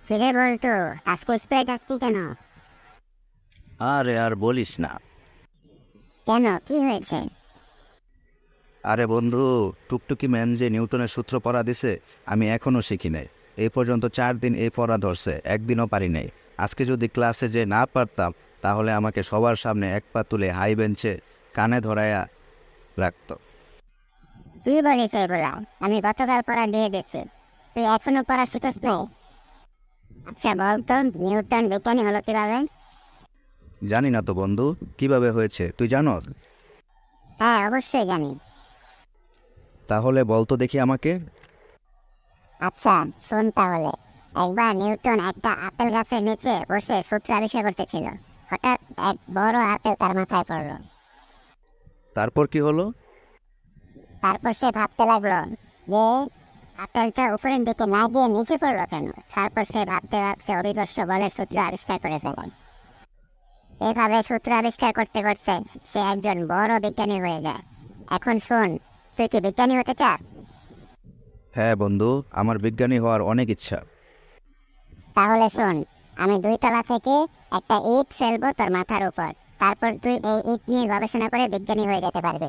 ফিরে বলতো আজকে স্প্রে যাচ্ছি কেন? আরে আর বলিস না। কেন, কি হয়েছে? আরে বন্ধু, টুকটুকি ম্যান যে নিউটনের সূত্র পড়া দিছে আমি এখনও শিখি নাই। এই পর্যন্ত 4 দিন এই পড়া ধরছে, একদিনও পারি নাই। আজকে যদি ক্লাসে যে না পারতাম তাহলে আমাকে সবার সামনে এক পা তুলে হাই বেঞ্চে কানে ধরায়া রাখতো। কি বলিস এগুলা? আমি গতকাল পড়া দিয়ে গেছি, তুই এখনো পড়া শিখস নাই? আচ্ছা বলতো, নিউটন বিজ্ঞানী হলো কিভাবে? জানি না তো বন্ধু, কিভাবে হয়েছে তুই জানোস? হ্যাঁ, অবশ্যই জানি। তাহলে বলতো দেখি আমাকে। আচ্ছা শোন তাহলে। একবার নিউটন একটা আপেল গাছের নিচে বসে সূত্র আবিষ্কার করতেছিল। হঠাৎ এক বড় আপেল তার মাথায় পড়লো। তারপর কি হলো? তারপর সে ভাবতে লাগলো যে আপেলটা উপরের দিকে না গিয়ে নিচে পড়লো কেন। তারপর সে ভাবতে ভাবতে অবিকর্ষ বলের সূত্র আবিষ্কার করে ফেলে। এভাবে সূত্র আবিষ্কার করতে করতে সে একজন বড় বিজ্ঞানী হয়ে যায়। এখন শোন, তুই কি বিজ্ঞানী হতে চাস? হ্যাঁ বন্ধু, আমার বিজ্ঞানী হওয়ার অনেক ইচ্ছা। তাহলে শোন, আমি 2 তলা থেকে একটা ইট ফেলবো তোর মাথার উপর। তারপর তুই এই ইট নিয়ে গবেষণা করে বিজ্ঞানী হয়ে যেতে পারবি।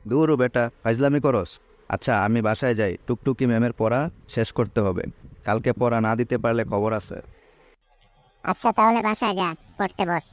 দূরও বেটা, ফাইজলামি করস। আচ্ছা আমি বাসায় যাই, টুকটুকি ম্যামের পড়া শেষ করতে হবে। কালকে পড়া না দিতে পারলে খবর আছে। আচ্ছা তাহলে বাসায় যা, পড়তে বস।